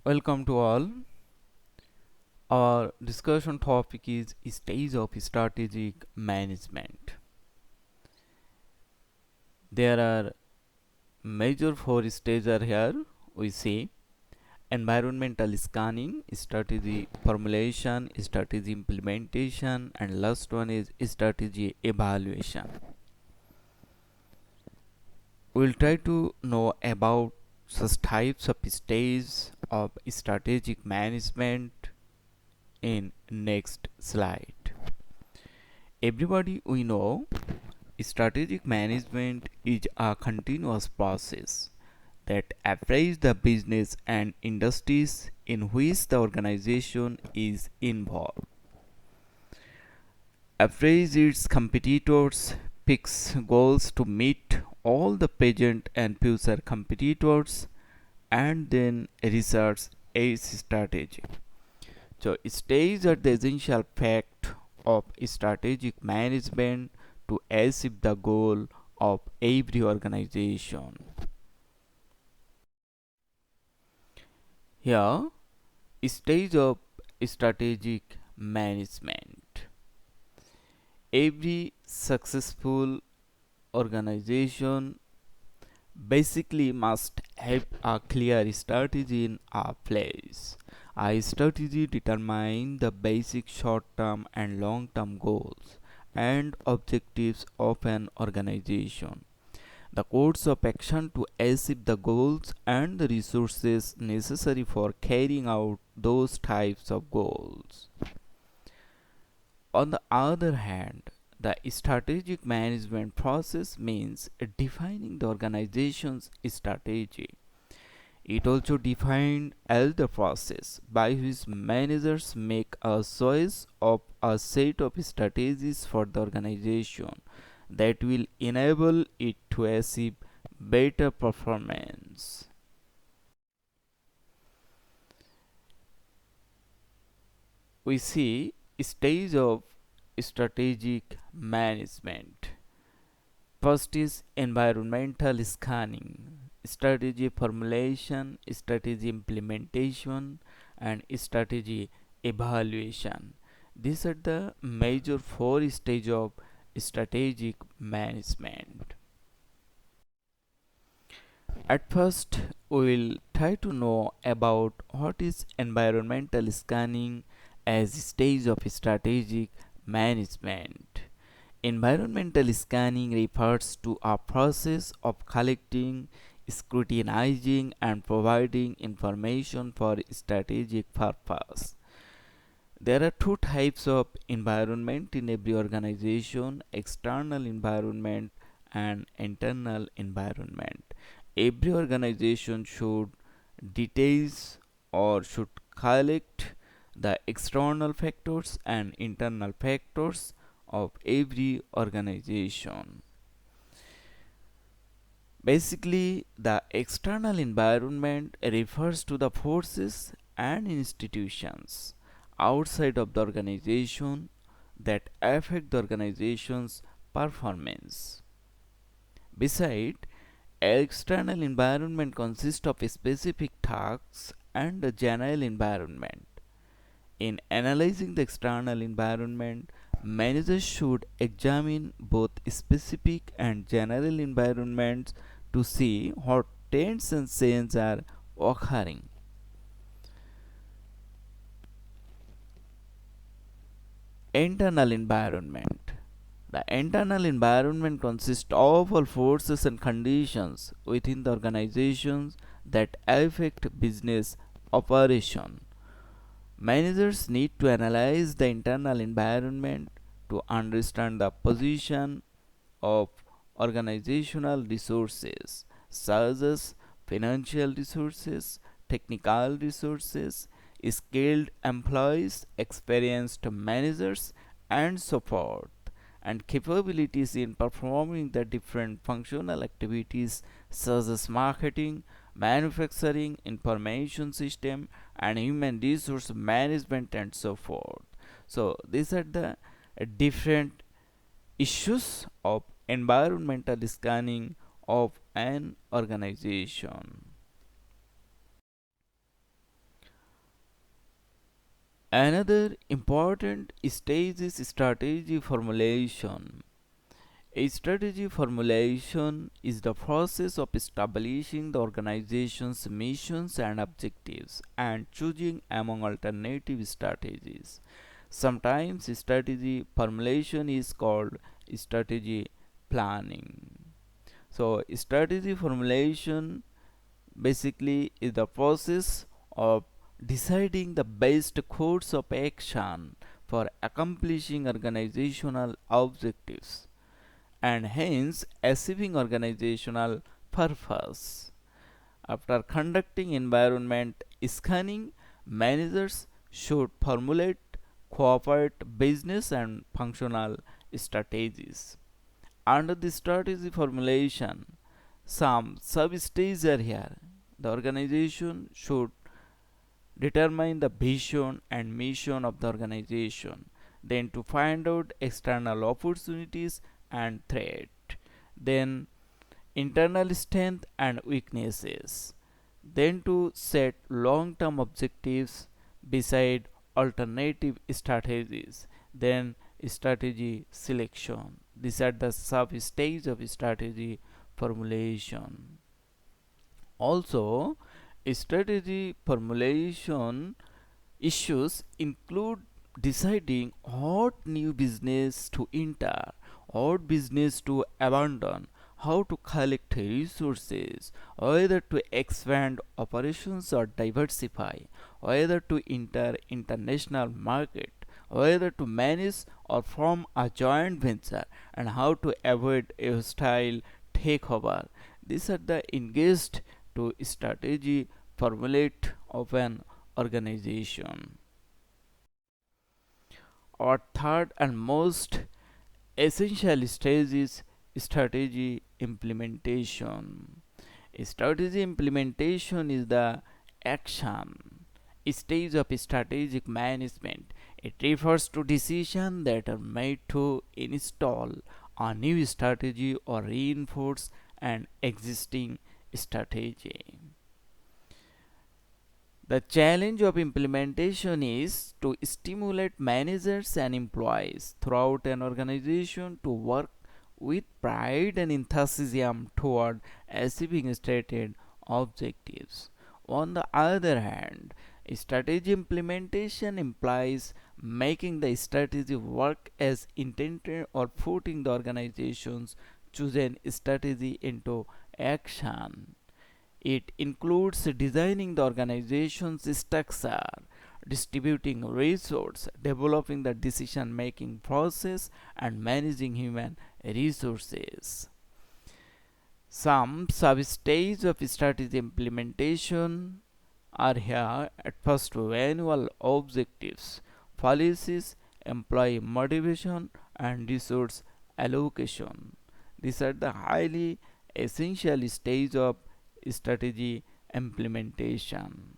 Welcome to all. Our discussion topic is stage of strategic management. There are major four stages are here. We see environmental scanning, strategy formulation, strategy implementation, and last one is strategy evaluation. We'll try to know about such types of stages of strategic management in next slide. Everybody we know strategic management is a continuous process that appraise the business and industries in which the organization is involved, appraise its competitors, picks goals to meet all the present and future competitors, and then research a strategy. So, stages are the essential fact of strategic management to achieve the goal of every organization. Here, stage of strategic management. Every successful organization basically must have a clear strategy in a place. A strategy determines the basic short-term and long-term goals and objectives of an organization, the course of action to achieve the goals, and the resources necessary for carrying out those types of goals. On the other hand, the strategic management process means defining the organization's strategy. It also defined as the process by which managers make a choice of a set of strategies for the organization that will enable it to achieve better performance. We see stage of strategic management. First is environmental scanning, strategy formulation, strategy implementation, and strategy evaluation. These are the major four stages of strategic management. At first, we will try to know about what is environmental scanning as a stage of strategic management. Environmental scanning refers to a process of collecting, scrutinizing, and providing information for strategic purpose. There are two types of environment in every organization: external environment and internal environment. Every organization should details or should collect the external factors and internal factors of every organization. Basically, the external environment refers to the forces and institutions outside of the organization that affect the organization's performance. Besides, external environment consists of specific tasks and a general environment. In analyzing the external environment, managers should examine both specific and general environments to see what trends and changes are occurring. Internal environment. The internal environment consists of all forces and conditions within the organizations that affect business operation. Managers need to analyze the internal environment to understand the position of organizational resources such as financial resources, technical resources, skilled employees, experienced managers, and so forth, and capabilities in performing the different functional activities such as marketing, manufacturing, information system, and human resource management, and so forth. So these are the different issues of environmental scanning of an organization. Another important stage is strategy formulation. A strategy formulation is the process of establishing the organization's missions and objectives and choosing among alternative strategies. Sometimes strategy formulation is called strategy planning. So, strategy formulation basically is the process of deciding the best course of action for accomplishing organizational objectives and hence achieving organizational purpose. After conducting environment scanning, managers should formulate corporate business and functional strategies. Under the strategy formulation, some sub-stages are here. The organization should determine the vision and mission of the organization, then to find out external opportunities and threat, then internal strength and weaknesses, then to set long-term objectives beside alternative strategies, then strategy selection. These are the sub stage of strategy formulation. Also, strategy formulation issues include deciding what new business to enter, what business to abandon, how to collect resources, whether to expand operations or diversify, whether to enter international market, whether to manage or form a joint venture, and how to avoid a hostile takeover. These are the engaged to strategy formulate of an organization. Our third and most essential stage is strategy implementation. Strategy implementation is the action stage of strategic management. It refers to decisions that are made to install a new strategy or reinforce an existing strategy. The challenge of implementation is to stimulate managers and employees throughout an organization to work with pride and enthusiasm toward achieving stated objectives. On the other hand, strategy implementation implies making the strategy work as intended or putting the organization's chosen strategy into action. It includes designing the organization's structure, distributing resources, developing the decision making process, and managing human resources. Some sub-stages of strategy implementation are here. At first, annual objectives, policies, employee motivation, and resource allocation. These are the highly essential stage of strategy implementation.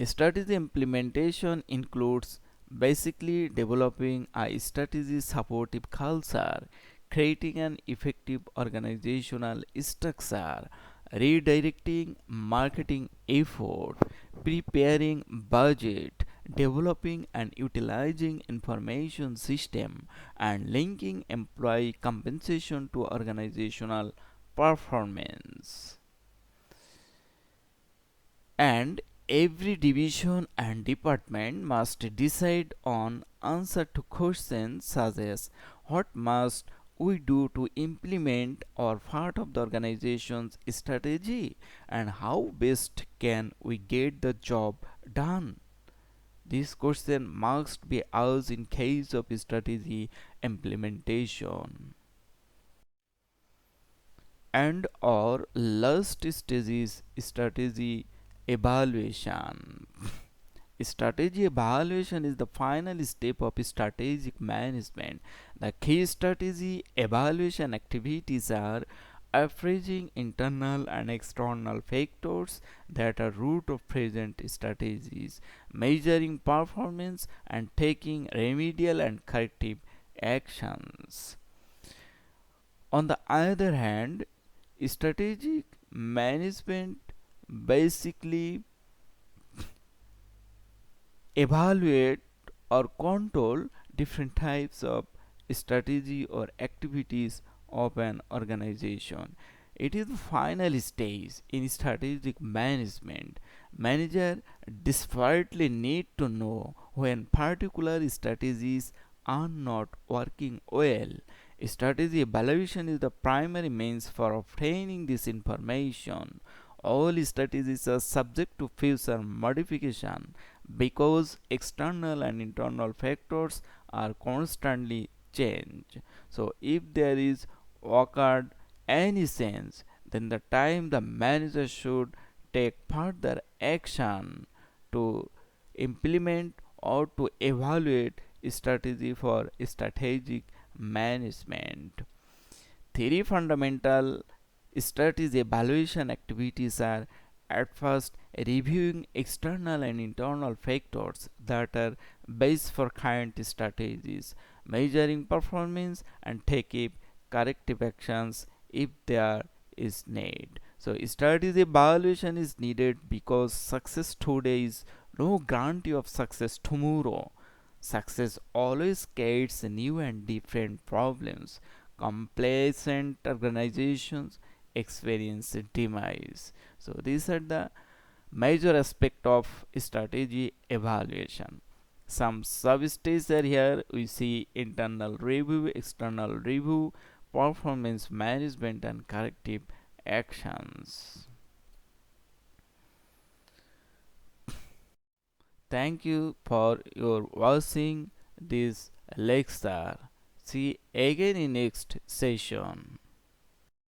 Strategy implementation includes basically developing a strategy supportive culture, creating an effective organizational structure, redirecting marketing effort, preparing budget, developing and utilizing information system, and linking employee compensation to organizational performance. And every division and department must decide on answer to questions such as what must we do to implement or part of the organization's strategy and how best can we get the job done. This question must be asked in case of strategy implementation. And our last stage is strategy evaluation. Strategy evaluation is the final step of strategic management. The key strategy evaluation activities are appraising internal and external factors that are root of present strategies, measuring performance, and taking remedial and corrective actions. On the other hand, strategic management basically evaluate or control different types of strategy or activities of an organization. It is the final stage in strategic management. Manager desperately need to know when particular strategies are not working well. Strategy evaluation is the primary means for obtaining this information. All strategies are subject to future modification because external and internal factors are constantly changed. So if there is occurred any change, then the time the manager should take further action to implement or to evaluate strategy for strategic management. Three fundamental strategy evaluation activities are: at first, reviewing external and internal factors that are based for current strategies, measuring performance, and taking corrective actions if there is need. So, strategy evaluation is needed because success today is no guarantee of success tomorrow. Success always creates new and different problems. Complacent organizations experience demise. So these are the major aspect of strategy evaluation. Some sub-stages are here. We see internal review, external review, performance management, and corrective actions. Thank you for your watching this lecture. See again in next session.